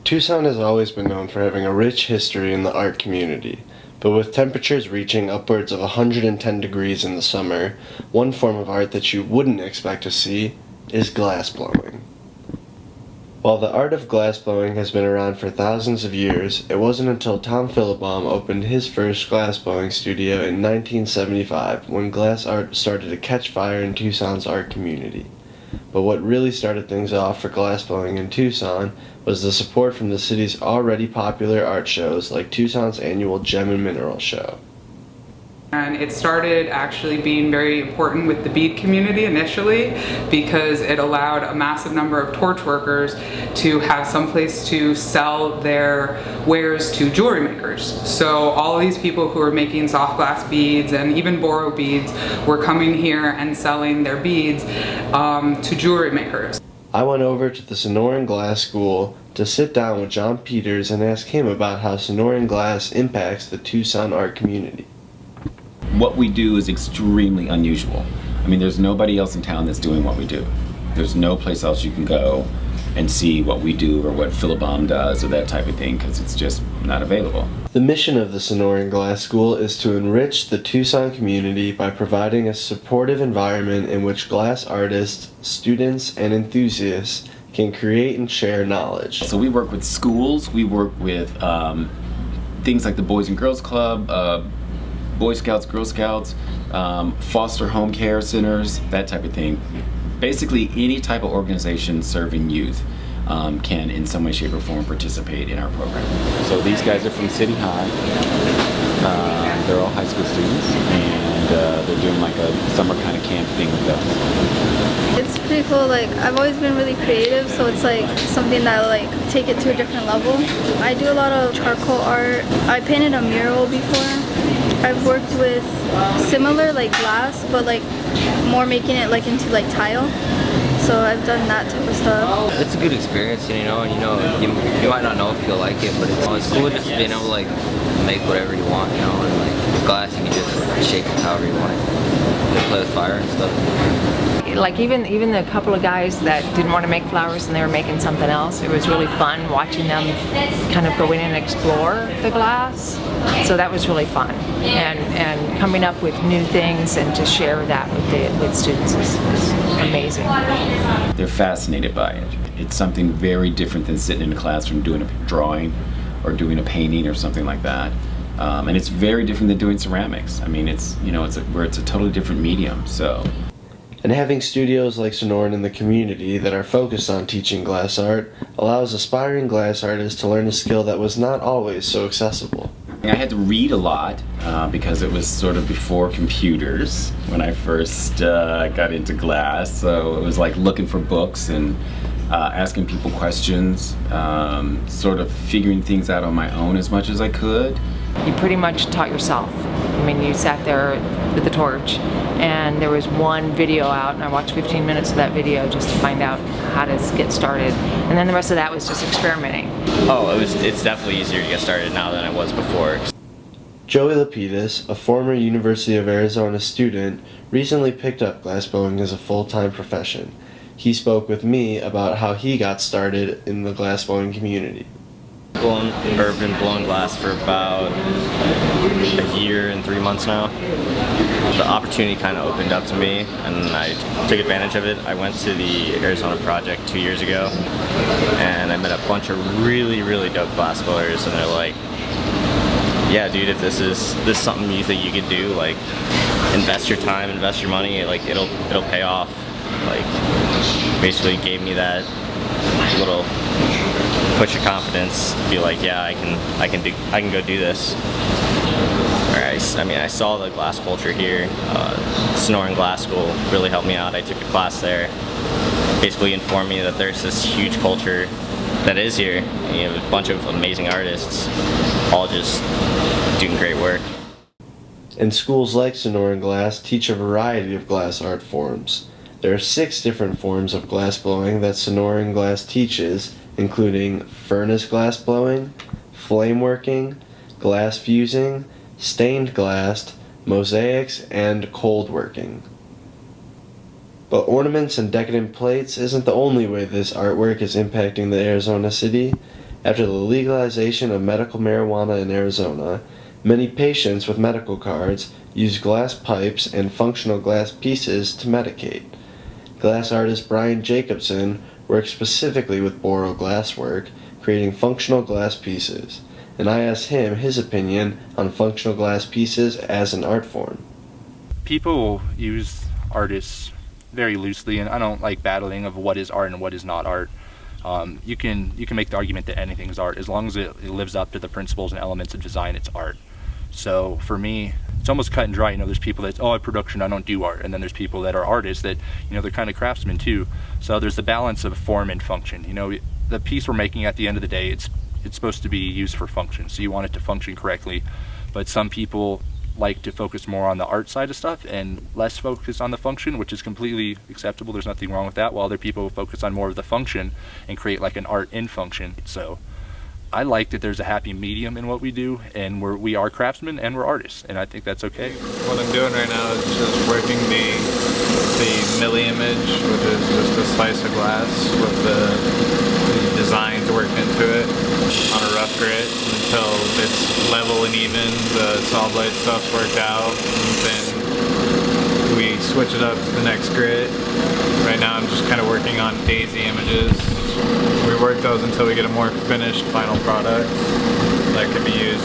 Tucson has always been known for having a rich history in the art community, but with temperatures reaching upwards of 110 degrees in the summer, one form of art that you wouldn't expect to see is glassblowing. While the art of glassblowing has been around for thousands of years, it wasn't until Tom Philibom opened his first glassblowing studio in 1975 when glass art started to catch fire in Tucson's art community. But what really started things off for glassblowing in Tucson was the support from the city's already popular art shows like Tucson's annual Gem and Mineral Show. And it started actually being very important with the bead community initially because it allowed a massive number of torch workers to have some place to sell their wares to jewelry makers. So all of these people who were making soft glass beads and even boro beads were coming here and selling their beads to jewelry makers. I went over to the Sonoran Glass School to sit down with John Peters and ask him about how Sonoran Glass impacts the Tucson art community. What we do is extremely unusual. I mean, there's nobody else in town that's doing what we do. There's no place else you can go and see what we do or what Philibom does or that type of thing because it's just not available. The mission of the Sonoran Glass School is to enrich the Tucson community by providing a supportive environment in which glass artists, students, and enthusiasts can create and share knowledge. So we work with schools, we work with things like the Boys and Girls Club, Boy Scouts, Girl Scouts, foster home care centers, that type of thing. Basically, any type of organization serving youth can, in some way, shape, or form, participate in our program. So these guys are from City High. They're all high school students, and they're doing like a summer kind of camp thing with us. It's pretty cool. Like, I've always been really creative, so it's like something that like take it to a different level. I do a lot of charcoal art. I painted a mural before. I've worked with similar like glass, but like more making it like into like tile. So I've done that type of stuff. It's a good experience, you know, and you might not know if you'll like it, but it's cool just being able to like make whatever you want, you know, and like with glass you can just shape it however you want it. You can play with fire and stuff. Like even the couple of guys that didn't want to make flowers and they were making something else, it was really fun watching them kind of go in and explore the glass. So that was really fun, and coming up with new things and to share that with students is amazing. They're fascinated by it. It's something very different than sitting in a classroom doing a drawing or doing a painting or something like that. And it's very different than doing ceramics. I mean, it's a totally different medium. So. And having studios like Sonoran in the community that are focused on teaching glass art allows aspiring glass artists to learn a skill that was not always so accessible. I had to read a lot because it was sort of before computers when I first got into glass. So it was like looking for books and asking people questions, sort of figuring things out on my own as much as I could. You pretty much taught yourself. I mean, you sat there with the torch, and there was one video out, and I watched 15 minutes of that video just to find out how to get started. And then the rest of that was just experimenting. Oh, it's definitely easier to get started now than it was before. Joey Lapidus, a former University of Arizona student, recently picked up glassblowing as a full-time profession. He spoke with me about how he got started in the glassblowing community. I've been blowing glass for about a year and 3 months now. The opportunity kind of opened up to me and I took advantage of it. I went to the Arizona project 2 years ago and I met a bunch of really dope glass blowers, and they're like, yeah dude, if this is something you think you could do, like invest your time, invest your money, like it'll pay off. Like basically gave me that little push of confidence, be like, yeah, I can go do this. I mean, I saw the glass culture here. Sonoran Glass School really helped me out. I took a class there. Basically informed me that there's this huge culture that is here. You know, a bunch of amazing artists, all just doing great work. And schools like Sonoran Glass teach a variety of glass art forms. There are 6 different forms of glassblowing that Sonoran Glass teaches, including furnace glass blowing, flame working, glass fusing, stained glass, mosaics, and cold working. But ornaments and decadent plates isn't the only way this artwork is impacting the Arizona city. After the legalization of medical marijuana in Arizona, many patients with medical cards use glass pipes and functional glass pieces to medicate. Glass artist Brian Jacobson works specifically with Boro glasswork, creating functional glass pieces, and I asked him his opinion on functional glass pieces as an art form. People use artists very loosely, and I don't like battling of what is art and what is not art. You can make the argument that anything is art as long as it lives up to the principles and elements of design. It's art. So for me, it's almost cut and dry. There's people that, I production, I don't do art, and then there's people that are artists that, they're kind of craftsmen too. So there's the balance of form and function. The piece we're making at the end of the day, it's supposed to be used for function. So you want it to function correctly, but some people like to focus more on the art side of stuff and less focus on the function, which is completely acceptable. There's nothing wrong with that, while other people focus on more of the function and create like an art in function. So I like that there's a happy medium in what we do, and we are craftsmen and we're artists, and I think that's okay. What I'm doing right now is just working the milli image, which is just a slice of glass with the designs worked into it on a rough grit until it's level and even, the saw blade stuff's worked out, and then we switch it up to the next grit. Right now I'm just kind of working on daisy images. We work those until we get a more finished final product that can be used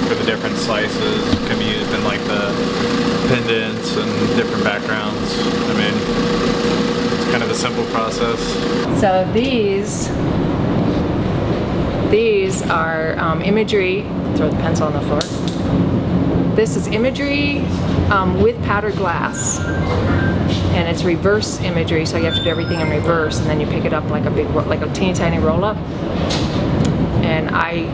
for the different slices, can be used in like the pendants and different backgrounds. I mean, it's kind of a simple process. So these are imagery. Throw the pencil on the floor. This is imagery with powdered glass, and it's reverse imagery. So you have to do everything in reverse, and then you pick it up like a teeny tiny roll up. And I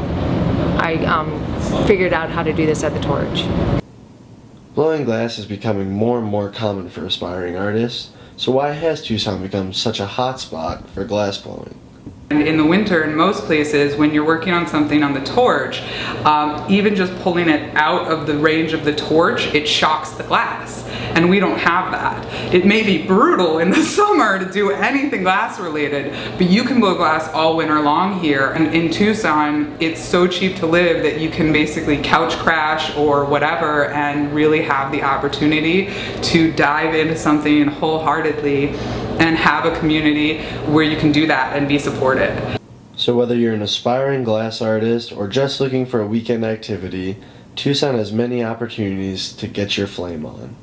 figured out how to do this at the Torch. Blowing glass is becoming more and more common for aspiring artists, so why has Tucson become such a hot spot for glass blowing? And in the winter, in most places, when you're working on something on the torch, even just pulling it out of the range of the torch, it shocks the glass. And we don't have that. It may be brutal in the summer to do anything glass related, but you can blow glass all winter long here. And in Tucson, it's so cheap to live that you can basically couch crash or whatever and really have the opportunity to dive into something wholeheartedly and have a community where you can do that and be supported. So whether you're an aspiring glass artist or just looking for a weekend activity, Tucson has many opportunities to get your flame on.